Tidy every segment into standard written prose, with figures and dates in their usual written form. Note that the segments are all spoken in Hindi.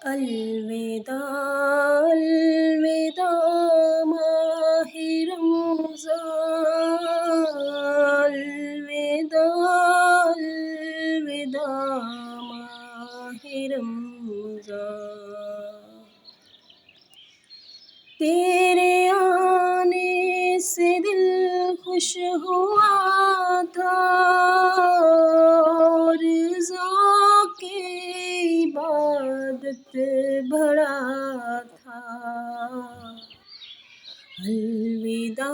अलविदा अलविदा माहे रमज़ान, अलविदा अलविदा माहे रमज़ान। तेरे आने से दिल खुश हुआ था, रिज़ा की इबादत बढ़ा था। अलविदा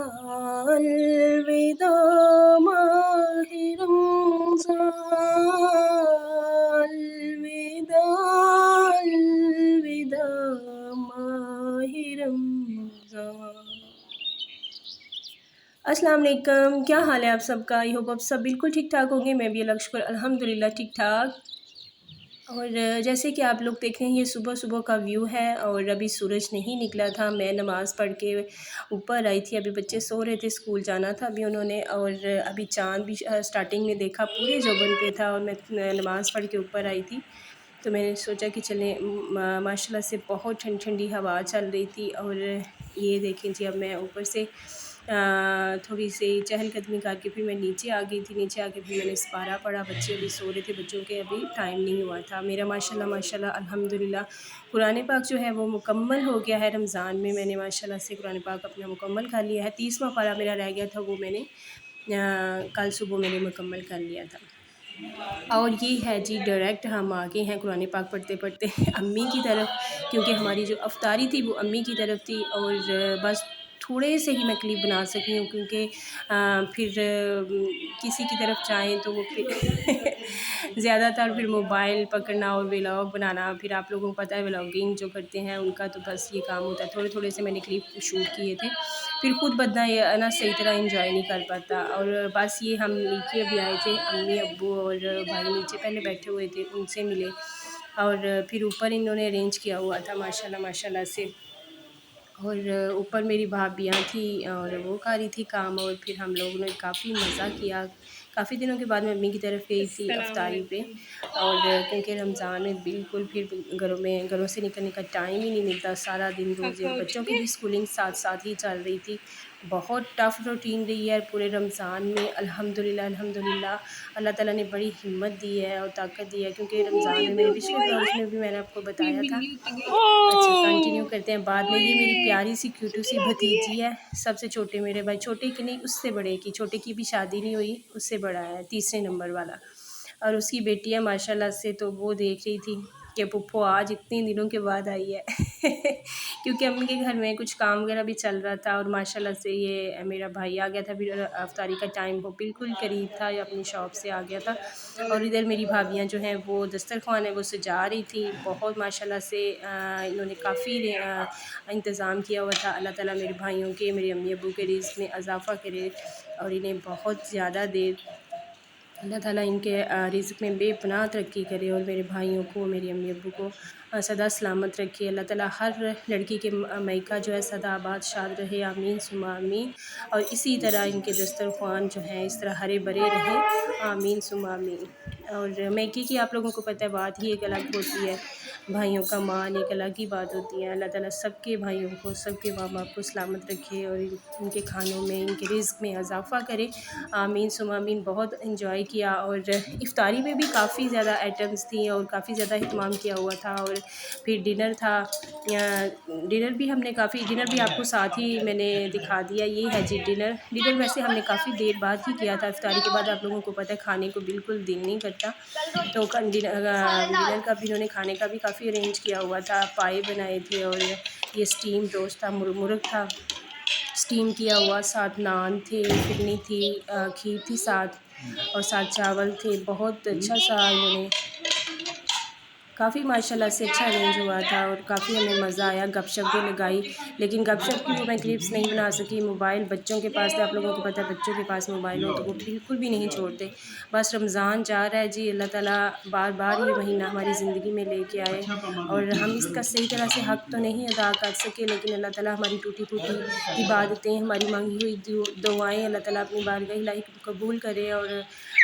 अलविदा माहे रमज़ान, अलविदा अलविदा माहे रमज़ान। अस्सलाम वालेकुम, क्या हाल है आप सबका? आई होप आप सब बिल्कुल ठीक ठाक होंगे। मैं भी अल्लाह का शुक्र अल्हम्दुलिल्लाह ठीक ठाक। और जैसे कि आप लोग देख रहे हैं, ये सुबह सुबह का व्यू है और अभी सूरज नहीं निकला था। मैं नमाज़ पढ़ के ऊपर आई थी, अभी बच्चे सो रहे थे, स्कूल जाना था अभी उन्होंने। और अभी चाँद भी स्टार्टिंग में देखा पूरे जोबन पे था और मैं नमाज़ पढ़ के ऊपर आई थी। तो मैंने सोचा कि चलें, माशाल्लाह से बहुत ठंडी हवा चल रही थी। और ये देखें जी, अब मैं ऊपर से थोड़ी सी चहलकदमी करके फिर मैं नीचे आ गई थी। नीचे आके फिर मैंने इस्पारा पढ़ा, बच्चे अभी सो रहे थे, बच्चों के अभी टाइम नहीं हुआ था। मेरा माशाल्लाह माशाल्लाह अल्हम्दुलिल्लाह कुरान पाक जो है वो मुकम्मल हो गया है। रमज़ान में मैंने माशाल्लाह से कुरान पाक अपना मुकम्मल कर लिया है। 30वां पारा मेरा रह गया था, वो मैंने कल सुबह मैंने मुकम्मल कर लिया था। और ये है जी, डायरेक्ट हम आ गए हैं कुरान पाक पढ़ते पढ़ते अम्मी की तरफ, क्योंकि हमारी जो अफ्तारी थी वो अम्मी की तरफ थी। और बस थोड़े से ही मैं क्लिप बना सकी हूँ, क्योंकि फिर किसी की तरफ जाएँ तो वो फिर ज़्यादातर फिर मोबाइल पकड़ना और व्लॉग बनाना, फिर आप लोगों को पता है व्लॉगिंग जो करते हैं उनका तो बस ये काम होता है। थोड़े थोड़े से मैंने क्लिप शूट किए थे, फिर खुद बंदा ये ना सही तरह इंजॉय नहीं कर पाता। और बस ये हम नीचे अभी आए थे, अम्मी अब्बू और भाई नीचे पहले बैठे हुए थे, उनसे मिले। और फिर ऊपर इन्होंने अरेंज किया हुआ था माशाल्लाह माशाल्लाह से। और ऊपर मेरी भाभियाँ थी और वो कर रही थी काम। और फिर हम लोगों ने काफ़ी मज़ा किया। काफ़ी दिनों के बाद मैं अम्मी की तरफ गई थी अफ्तारी पे। और क्योंकि रमज़ान में बिल्कुल फिर घरों से निकलने का टाइम ही नहीं मिलता, सारा दिन रोज़ बच्चों की भी स्कूलिंग साथ साथ ही चल रही थी। बहुत टफ़ रूटीन रही है पूरे रमज़ान में। अल्हम्दुलिल्लाह अल्हम्दुलिल्लाह अल्लाह ताला ने बड़ी हिम्मत दी है और ताकत दी है, क्योंकि रमज़ान में मेरे पिछले ब्लॉग्स में भी मैंने आपको बताया था। अच्छा, कंटिन्यू करते हैं बाद में। ये मेरी प्यारी सी क्यूटू सी भतीजी है, सबसे छोटे मेरे भाई, छोटे की नहीं उससे बड़े की, छोटे की भी शादी नहीं हुई, उससे बड़ा है, तीसरे नंबर वाला। और उसकी बेटी है माशाल्लाह से, तो वो देख रही थी कि पुप्पो आज इतने दिनों के बाद आई है क्योंकि अम्मी के घर में कुछ काम वगैरह भी चल रहा था। और माशाल्लाह से ये मेरा भाई आ गया था, फिर अफ्तारी का टाइम वो बिल्कुल करीब था, या अपनी शॉप से आ गया था। और इधर मेरी भाभियाँ जो हैं वो दस्तरख़्वान है वो सजा रही थी। बहुत माशाल्लाह से इन्होंने काफ़ी इंतज़ाम किया हुआ था। अल्लाह ताला मेरे भाइयों के, मेरे अम्मी अब्बू के रिज़्क़ में इजाफ़ा करे और इन्हें बहुत ज़्यादा दे। अल्लाह ताला इनके रिज़्क़ में बेपनाह तरक्की करे और मेरे भाइयों को, मेरी अम्मी अब्बू को सदा सलामत रखे। अल्लाह ताला हर लड़की के मायका जो है सदा आबाद शाद रहे, आमीन सुम्मा आमीन। और इसी तरह इनके दस्तरख़्वान जो हैं इस तरह हरे भरे रहें, आमीन सुम्मा आमीन। और मैके की आप लोगों को पता है बात ही एक अलग होती है, भाइयों का मान एक अलग ही बात होती है। अल्लाह ताला सबके भाइयों को, सबके माँ बाप को सलामत रखे और इनके खानों में, इनके रिज़्क़ में इजाफ़ा करे, आमीन सुम्मा आमीन। बहुत इंजॉय किया। और इफ्तारी में भी काफ़ी ज़्यादा आइटम्स थी और काफ़ी ज़्यादा अहतमाम किया हुआ था। और फिर डिनर था, डिनर भी हमने काफ़ी, डिनर भी आपको साथ ही मैंने दिखा दिया। ये है जी डिनर। डिनर वैसे हमने काफ़ी देर बाद ही किया था, इफ्तारी के बाद आप लोगों को पता है खाने को बिल्कुल दिल नहीं करता। तो डिनर का भी इन्होंने खाने का भी काफ़ी अरेंज किया हुआ था। पाए बनाए थे और ये स्टीम रोस्ट था, मुर्ग था स्टीम किया हुआ, साथ नान थे, फिरनी थी, खीर थी साथ, और साथ चावल थे। बहुत अच्छा सा इन्होंने काफ़ी माशाल्लाह से अच्छा अरेंज हुआ था और काफ़ी हमें मज़ा आया। गपशप भी लगाई, लेकिन गपशप की वो मैं क्लिप्स नहीं बना सकी। मोबाइल बच्चों के पास था, आप लोगों को पता है बच्चों के पास मोबाइल हो तो वो बिल्कुल भी नहीं छोड़ते। बस रमज़ान जा रहा है जी, अल्लाह ताला बार बार ये महीना हमारी ज़िंदगी में लेके आए और हम इसका सही तरह से हक़ तो नहीं अदा कर सके, लेकिन अल्लाह ताला हमारी टूटी फूटी इबादतें, हमारी मांगी हुई दुआएँ अल्लाह ताला अपनी बारगाह इलाही कबूल करे। और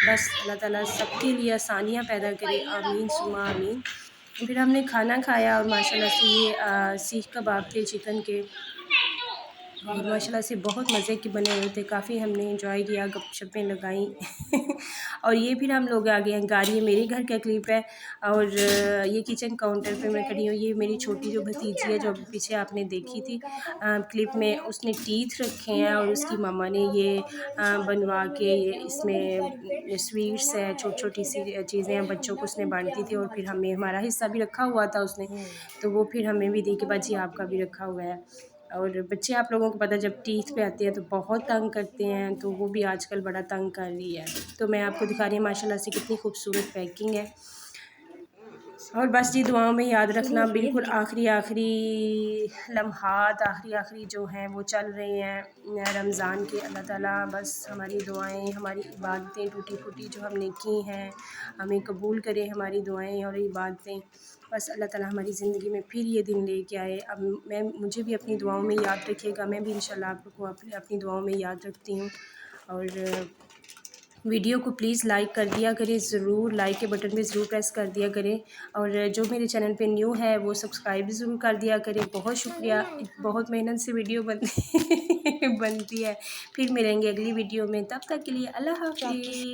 बस अल्लाह ताला सबके लिए आसानियाँ पैदा करे, आमीन सुम्मा आमीन। फिर हमने खाना खाया और माशाल्लाह से ये सीख कबाब थे चिकन के, और माशाल्लाह से बहुत मज़े के बने हुए थे। काफ़ी हमने एंजॉय किया, गपशपें लगाई और ये फिर हम लोग आ गए हैं गाड़ी। ये मेरे घर का क्लिप है और ये किचन काउंटर पे मैं खड़ी हूँ। ये मेरी छोटी जो भतीजी है जो पीछे आपने देखी थी क्लिप में, उसने टीथ रखे हैं और उसकी मम्मा ने ये बनवा के ये इसमें स्वीट्स हैं, छोटी छोटी सी चीज़ें हैं, बच्चों को उसने बांटी थी और फिर हमें हमारा हिस्सा भी रखा हुआ था उसने, तो वो फिर हमें भी दी कि बाजी आपका भी रखा हुआ है। और बच्चे आप लोगों को पता है जब टीथ पे आते हैं तो बहुत तंग करते हैं, तो वो भी आजकल बड़ा तंग कर रही है। तो मैं आपको दिखा रही हूँ माशाल्लाह से कितनी खूबसूरत पैकिंग है। और बस जी दुआओं में याद रखना, बिल्कुल आखिरी लम्हात आखिरी जो हैं वो चल रहे हैं रमज़ान के। अल्लाह ताला बस हमारी दुआएं, हमारी इबादतें टूटी फूटी जो हमने की हैं हमें कबूल करे, हमारी दुआएं और इबादतें। बस अल्लाह ताला हमारी ज़िंदगी में फिर ये दिन लेके आए। अब मुझे भी अपनी दुआओं में याद रखिएगा, मैं भी इंशाल्लाह आप लोग को अपनी दुआओं में याद रखती हूँ। और वीडियो को प्लीज़ लाइक कर दिया करें, ज़रूर लाइक के बटन पे ज़रूर प्रेस कर दिया करें। और जो मेरे चैनल पे न्यू है वो सब्सक्राइब ज़रूर कर दिया करें। बहुत शुक्रिया, बहुत मेहनत से वीडियो बनती बनती है। फिर मिलेंगे अगली वीडियो में, तब तक के लिए अल्लाह हाफ़िज़।